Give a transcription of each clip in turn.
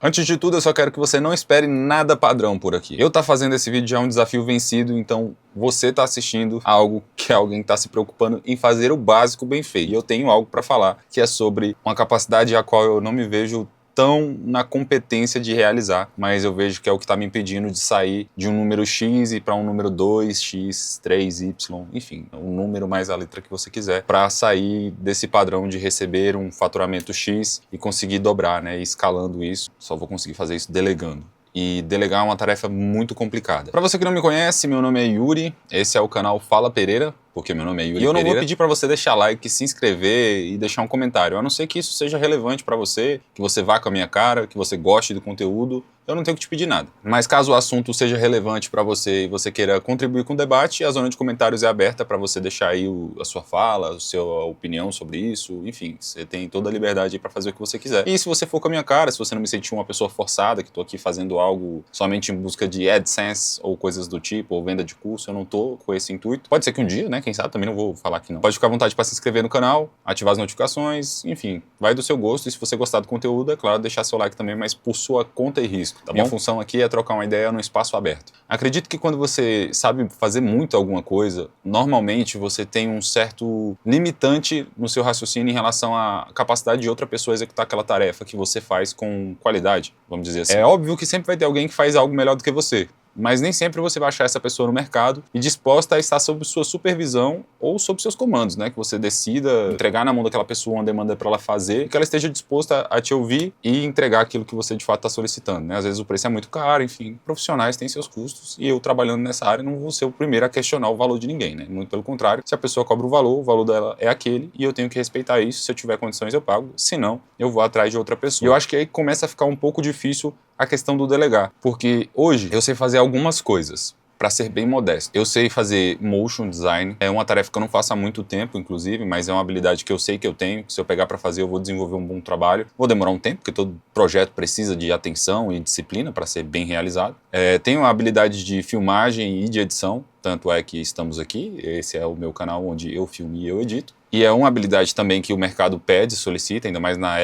Antes de tudo, eu só quero que você não espere nada padrão por aqui. Eu tá fazendo esse vídeo já é um desafio vencido, então você tá assistindo algo que alguém tá se preocupando em fazer o básico bem feito. E eu tenho algo para falar, que é sobre uma capacidade a qual eu não me vejo tão na competência de realizar, mas eu vejo que é o que está me impedindo de sair de um número X e para um número 2, X, 3, Y, enfim, um número mais a letra que você quiser, para sair desse padrão de receber um faturamento X e conseguir dobrar, né, e escalando isso. Só vou conseguir fazer isso delegando. E delegar é uma tarefa muito complicada. Para você que não me conhece, meu nome é Yuri, esse é o canal Fala Pereira, porque meu nome é Yuri Pereira. E eu não vou pedir para você deixar like, se inscrever e deixar um comentário, a não ser que isso seja relevante para você, que você vá com a minha cara, que você goste do conteúdo, eu não tenho que te pedir nada. Mas caso o assunto seja relevante para você e você queira contribuir com o debate, a zona de comentários é aberta para você deixar aí a sua fala, a sua opinião sobre isso, enfim, você tem toda a liberdade para fazer o que você quiser. E se você for com a minha cara, se você não me sentir uma pessoa forçada, que tô aqui fazendo algo somente em busca de AdSense ou coisas do tipo, ou venda de curso, eu não tô com esse intuito. Pode ser que um dia, né, quem sabe, também não vou falar que não. Pode ficar à vontade para se inscrever no canal, ativar as notificações, enfim, vai do seu gosto. E se você gostar do conteúdo, é claro, deixar seu like também, mas por sua conta e risco. Tá bom? Minha função aqui é trocar uma ideia num espaço aberto. Acredito que quando você sabe fazer muito alguma coisa, normalmente você tem um certo limitante no seu raciocínio em relação à capacidade de outra pessoa executar aquela tarefa que você faz com qualidade, vamos dizer assim. É óbvio que sempre vai ter alguém que faz algo melhor do que você, mas nem sempre você vai achar essa pessoa no mercado e disposta a estar sob sua supervisão ou sob seus comandos, né? Que você decida entregar na mão daquela pessoa uma demanda para ela fazer e que ela esteja disposta a te ouvir e entregar aquilo que você de fato está solicitando, né? Às vezes o preço é muito caro, enfim, profissionais têm seus custos e eu trabalhando nessa área não vou ser o primeiro a questionar o valor de ninguém, né? Muito pelo contrário, se a pessoa cobra o valor dela é aquele e eu tenho que respeitar isso. Se eu tiver condições eu pago, se não, eu vou atrás de outra pessoa. E eu acho que aí começa a ficar um pouco difícil a questão do delegar, porque hoje eu sei fazer algumas coisas, para ser bem modesto. Eu sei fazer motion design, é uma tarefa que eu não faço há muito tempo, inclusive, mas é uma habilidade que eu sei que eu tenho, que se eu pegar para fazer eu vou desenvolver um bom trabalho. Vou demorar um tempo, porque todo projeto precisa de atenção e disciplina para ser bem realizado. Tenho a habilidade de filmagem e de edição, tanto é que estamos aqui, esse é o meu canal onde eu filmo e eu edito. E é uma habilidade também que o mercado pede, solicita, ainda mais na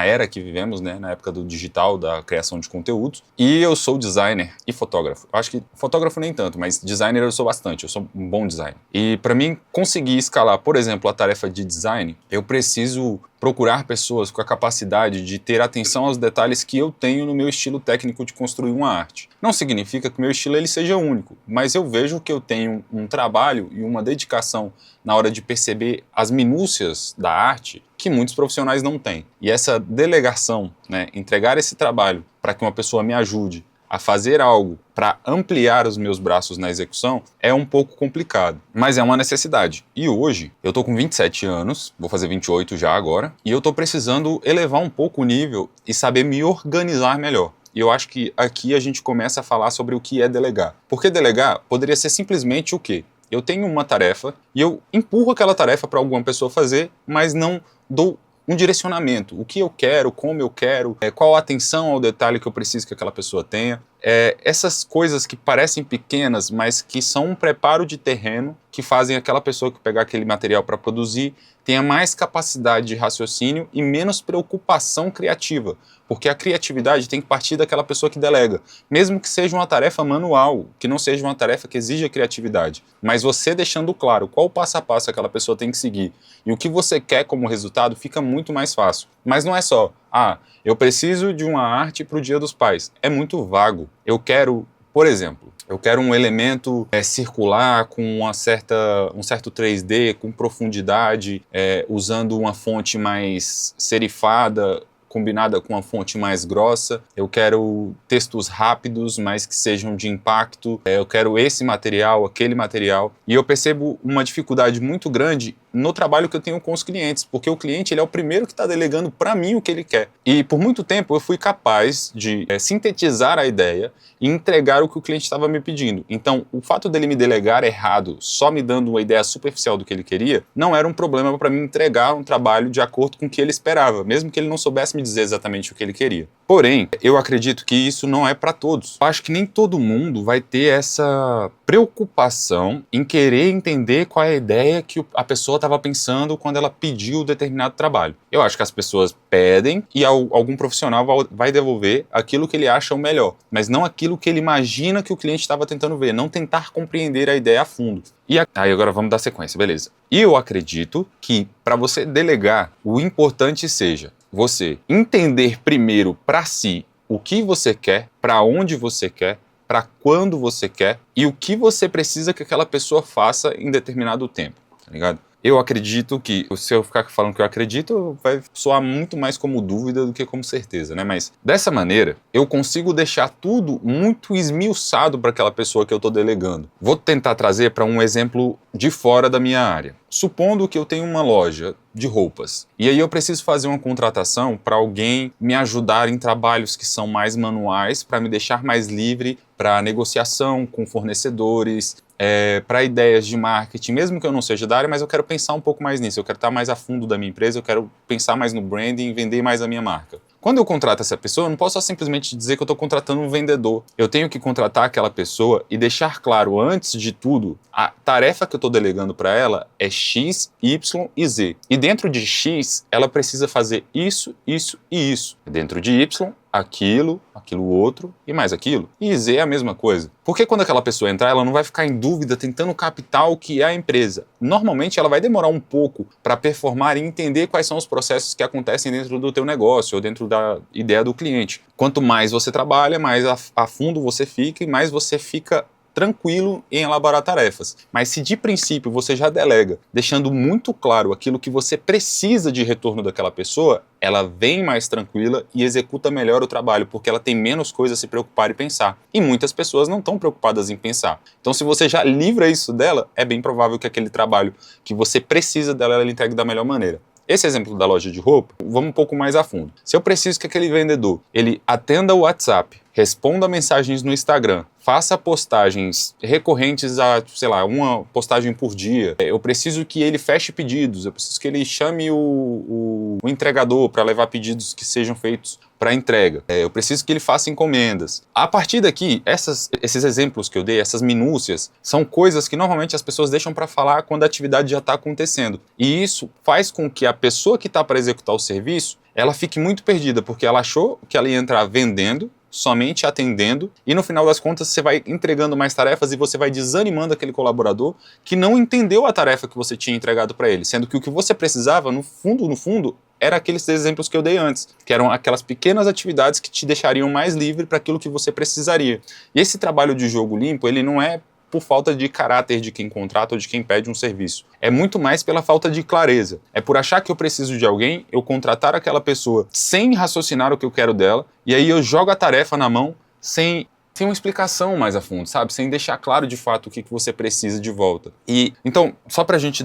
era que vivemos, né? Na época do digital, da criação de conteúdos. E eu sou designer e fotógrafo. Acho que fotógrafo nem tanto, mas designer eu sou bastante, eu sou um bom designer. E para mim conseguir escalar, por exemplo, a tarefa de design, eu preciso procurar pessoas com a capacidade de ter atenção aos detalhes que eu tenho no meu estilo técnico de construir uma arte. Não significa que o meu estilo ele seja único, mas eu vejo que eu tenho um trabalho e uma dedicação na hora de perceber as minúcias da arte que muitos profissionais não têm. E essa delegação, né, entregar esse trabalho para que uma pessoa me ajude a fazer algo para ampliar os meus braços na execução é um pouco complicado, mas é uma necessidade. E hoje, eu tô com 27 anos, vou fazer 28 já agora, e eu tô precisando elevar um pouco o nível e saber me organizar melhor. E eu acho que aqui a gente começa a falar sobre o que é delegar. Porque delegar poderia ser simplesmente o quê? Eu tenho uma tarefa e eu empurro aquela tarefa para alguma pessoa fazer, mas não dou um direcionamento, o que eu quero, como eu quero, qual a atenção ao detalhe que eu preciso que aquela pessoa tenha. Essas coisas que parecem pequenas, mas que são um preparo de terreno que fazem aquela pessoa que pegar aquele material para produzir tenha mais capacidade de raciocínio e menos preocupação criativa, porque a criatividade tem que partir daquela pessoa que delega, mesmo que seja uma tarefa manual, que não seja uma tarefa que exija criatividade, mas você deixando claro qual o passo a passo aquela pessoa tem que seguir e o que você quer como resultado fica muito mais fácil. Mas não é só, eu preciso de uma arte para o Dia dos Pais. É muito vago. Eu quero, por exemplo, um elemento circular com um certo 3D, com profundidade, usando uma fonte mais serifada, combinada com uma fonte mais grossa. Eu quero textos rápidos, mas que sejam de impacto. Eu quero esse material, aquele material. E eu percebo uma dificuldade muito grande no trabalho que eu tenho com os clientes, porque o cliente ele é o primeiro que está delegando para mim o que ele quer. E por muito tempo eu fui capaz de sintetizar a ideia e entregar o que o cliente estava me pedindo. Então, o fato dele me delegar errado, só me dando uma ideia superficial do que ele queria, não era um problema para mim entregar um trabalho de acordo com o que ele esperava, mesmo que ele não soubesse me dizer exatamente o que ele queria. Porém, eu acredito que isso não é para todos. Eu acho que nem todo mundo vai ter essa preocupação em querer entender qual é a ideia que a pessoa estava pensando quando ela pediu determinado trabalho. Eu acho que as pessoas pedem e algum profissional vai devolver aquilo que ele acha o melhor, mas não aquilo que ele imagina que o cliente estava tentando ver, não tentar compreender a ideia a fundo. Aí agora vamos dar sequência, beleza. E eu acredito que para você delegar, o importante seja você entender primeiro para si o que você quer, para onde você quer, para quando você quer e o que você precisa que aquela pessoa faça em determinado tempo, tá ligado? Eu acredito que, se eu ficar falando que eu acredito, vai soar muito mais como dúvida do que como certeza, né? Mas dessa maneira, eu consigo deixar tudo muito esmiuçado para aquela pessoa que eu estou delegando. Vou tentar trazer para um exemplo de fora da minha área. Supondo que eu tenho uma loja de roupas e aí eu preciso fazer uma contratação para alguém me ajudar em trabalhos que são mais manuais, para me deixar mais livre para negociação com fornecedores, para ideias de marketing, mesmo que eu não seja da área, mas eu quero pensar um pouco mais nisso, eu quero estar mais a fundo da minha empresa, eu quero pensar mais no branding e vender mais a minha marca. Quando eu contrato essa pessoa, eu não posso só simplesmente dizer que eu estou contratando um vendedor. Eu tenho que contratar aquela pessoa e deixar claro, antes de tudo, a tarefa que eu estou delegando para ela é X, Y e Z. E dentro de X, ela precisa fazer isso, isso e isso. Dentro de Y, aquilo outro e mais aquilo. E Z é a mesma coisa. Porque quando aquela pessoa entrar, ela não vai ficar em dúvida tentando captar o que é a empresa. Normalmente ela vai demorar um pouco para performar e entender quais são os processos que acontecem dentro do teu negócio ou dentro da ideia do cliente. Quanto mais você trabalha, mais a fundo você fica e mais você fica tranquilo em elaborar tarefas. Mas se de princípio você já delega, deixando muito claro aquilo que você precisa de retorno daquela pessoa, ela vem mais tranquila e executa melhor o trabalho, porque ela tem menos coisa a se preocupar e pensar. E muitas pessoas não estão preocupadas em pensar. Então se você já livra isso dela, é bem provável que aquele trabalho que você precisa dela, ela entregue da melhor maneira. Esse exemplo da loja de roupa, vamos um pouco mais a fundo. Se eu preciso que aquele vendedor, ele atenda o WhatsApp, responda mensagens no Instagram, faça postagens recorrentes a, sei lá, uma postagem por dia, eu preciso que ele feche pedidos, eu preciso que ele chame o entregador para levar pedidos que sejam feitos para entrega, eu preciso que ele faça encomendas. A partir daqui, esses exemplos que eu dei, essas minúcias, são coisas que normalmente as pessoas deixam para falar quando a atividade já está acontecendo. E isso faz com que a pessoa que está para executar o serviço, ela fique muito perdida, porque ela achou que ela ia entrar vendendo, somente atendendo, e no final das contas você vai entregando mais tarefas e você vai desanimando aquele colaborador que não entendeu a tarefa que você tinha entregado para ele, sendo que o que você precisava, no fundo, era aqueles exemplos que eu dei antes, que eram aquelas pequenas atividades que te deixariam mais livre para aquilo que você precisaria. E esse trabalho de jogo limpo, ele não é por falta de caráter de quem contrata ou de quem pede um serviço. É muito mais pela falta de clareza. É por achar que eu preciso de alguém, eu contratar aquela pessoa sem raciocinar o que eu quero dela, e aí eu jogo a tarefa na mão sem uma explicação mais a fundo, sabe? Sem deixar claro de fato o que você precisa de volta. E então, só pra gente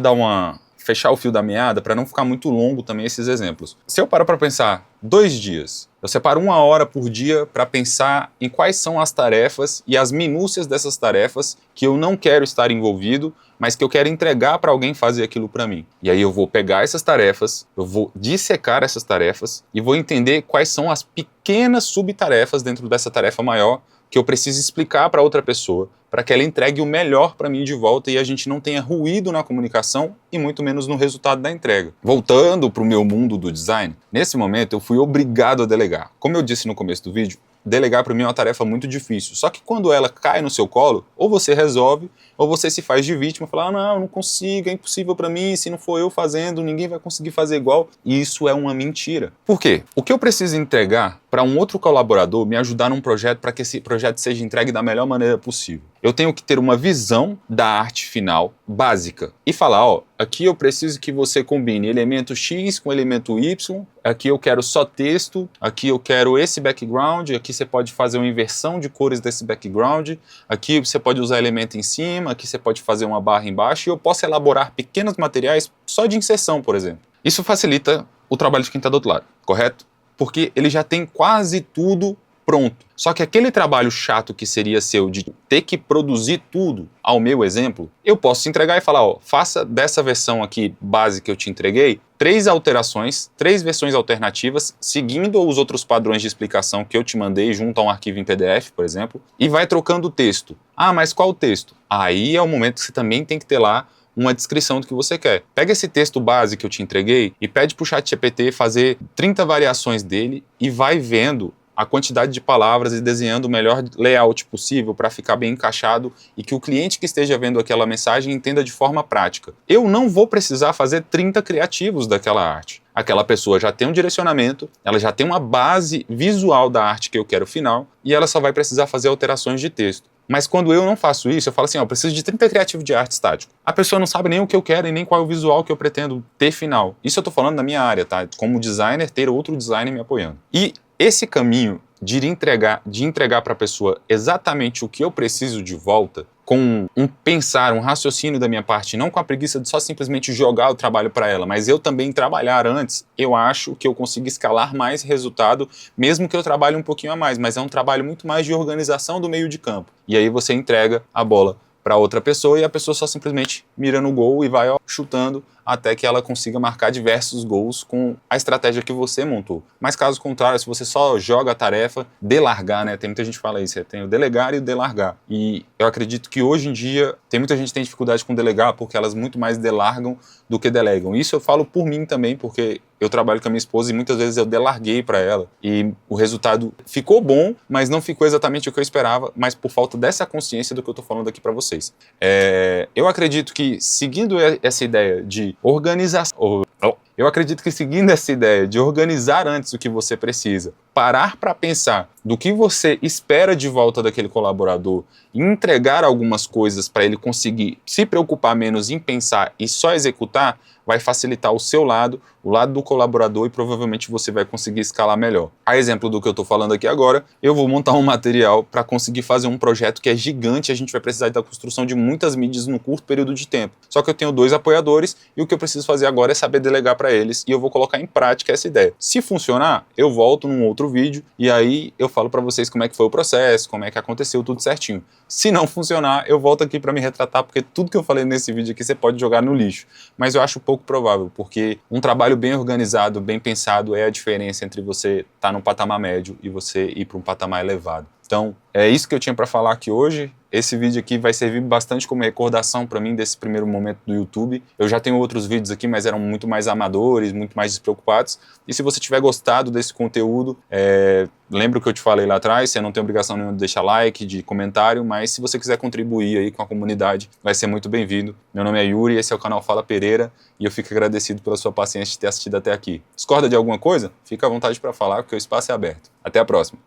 fechar o fio da meada, para não ficar muito longo também esses exemplos. Se eu paro para pensar 2 dias, eu separo 1 hora por dia para pensar em quais são as tarefas e as minúcias dessas tarefas que eu não quero estar envolvido, mas que eu quero entregar para alguém fazer aquilo para mim. E aí eu vou pegar essas tarefas, eu vou dissecar essas tarefas e vou entender quais são as pequenas subtarefas dentro dessa tarefa maior que eu preciso explicar para outra pessoa, para que ela entregue o melhor para mim de volta e a gente não tenha ruído na comunicação e muito menos no resultado da entrega. Voltando para o meu mundo do design, nesse momento eu fui obrigado a delegar. Como eu disse no começo do vídeo, delegar para mim é uma tarefa muito difícil. Só que quando ela cai no seu colo, ou você resolve, ou você se faz de vítima, fala, não, não consigo, é impossível para mim, se não for eu fazendo, ninguém vai conseguir fazer igual. E isso é uma mentira. Por quê? O que eu preciso entregar para um outro colaborador me ajudar num projeto para que esse projeto seja entregue da melhor maneira possível? Eu tenho que ter uma visão da arte final básica e falar, ó, aqui eu preciso que você combine elemento X com elemento Y, aqui eu quero só texto, aqui eu quero esse background, aqui você pode fazer uma inversão de cores desse background, aqui você pode usar elemento em cima, aqui você pode fazer uma barra embaixo e eu posso elaborar pequenos materiais só de inserção, por exemplo. Isso facilita o trabalho de quem está do outro lado, correto? Porque ele já tem quase tudo pronto. Só que aquele trabalho chato que seria seu de ter que produzir tudo ao meu exemplo, eu posso te entregar e falar, ó, faça dessa versão aqui base que eu te entreguei, 3 alterações, 3 versões alternativas, seguindo os outros padrões de explicação que eu te mandei junto a um arquivo em PDF, por exemplo, e vai trocando o texto. Ah, mas qual o texto? Aí é o momento que você também tem que ter lá uma descrição do que você quer. Pega esse texto base que eu te entreguei e pede para o ChatGPT fazer 30 variações dele e vai vendo a quantidade de palavras e desenhando o melhor layout possível para ficar bem encaixado e que o cliente que esteja vendo aquela mensagem entenda de forma prática. Eu não vou precisar fazer 30 criativos daquela arte. Aquela pessoa já tem um direcionamento, ela já tem uma base visual da arte que eu quero final e ela só vai precisar fazer alterações de texto. Mas quando eu não faço isso, eu falo assim, ó, eu preciso de 30 criativos de arte estático. A pessoa não sabe nem o que eu quero e nem qual é o visual que eu pretendo ter final. Isso eu tô falando da minha área, tá? Como designer, ter outro designer me apoiando. E esse caminho de entregar para a pessoa exatamente o que eu preciso de volta, com um pensar, um raciocínio da minha parte, não com a preguiça de só simplesmente jogar o trabalho para ela, mas eu também trabalhar antes, eu acho que eu consigo escalar mais resultado, mesmo que eu trabalhe um pouquinho a mais, mas é um trabalho muito mais de organização do meio de campo. E aí você entrega a bola para outra pessoa e a pessoa só simplesmente mira no gol e vai chutando até que ela consiga marcar diversos gols com a estratégia que você montou. Mas caso contrário, se você só joga a tarefa, delargar, né? Tem muita gente que fala isso, tem o delegar e o delargar. E eu acredito que hoje em dia tem muita gente que tem dificuldade com delegar porque elas muito mais delargam do que delegam. Isso eu falo por mim também, porque eu trabalho com a minha esposa e muitas vezes eu delarguei para ela e o resultado ficou bom, mas não ficou exatamente o que eu esperava, mas por falta dessa consciência do que eu tô falando aqui para vocês. Eu acredito que seguindo essa ideia de organização, eu acredito que seguindo essa ideia de organizar antes o que você precisa, parar para pensar do que você espera de volta daquele colaborador e entregar algumas coisas para ele conseguir se preocupar menos em pensar e só executar, vai facilitar o seu lado, o lado do colaborador e provavelmente você vai conseguir escalar melhor. A exemplo do que eu estou falando aqui agora, eu vou montar um material para conseguir fazer um projeto que é gigante, a gente vai precisar da construção de muitas mídias num curto período de tempo. Só que eu tenho 2 apoiadores e o que eu preciso fazer agora é saber delegar para eles e eu vou colocar em prática essa ideia. Se funcionar, eu volto num outro vídeo e aí eu falo para vocês como é que foi o processo, como é que aconteceu tudo certinho. Se não funcionar, eu volto aqui para me retratar, porque tudo que eu falei nesse vídeo aqui você pode jogar no lixo. Mas eu acho pouco provável, porque um trabalho bem organizado, bem pensado é a diferença entre você estar num patamar médio e você ir para um patamar elevado. Então, é isso que eu tinha para falar aqui hoje. Esse vídeo aqui vai servir bastante como recordação para mim desse primeiro momento do YouTube. Eu já tenho outros vídeos aqui, mas eram muito mais amadores, muito mais despreocupados. E se você tiver gostado desse conteúdo, lembra o que eu te falei lá atrás, você não tem obrigação nenhuma de deixar like, de comentário, mas se você quiser contribuir aí com a comunidade, vai ser muito bem-vindo. Meu nome é Yuri, esse é o canal Fala Pereira e eu fico agradecido pela sua paciência de ter assistido até aqui. Discorda de alguma coisa? Fica à vontade para falar, porque o espaço é aberto. Até a próxima.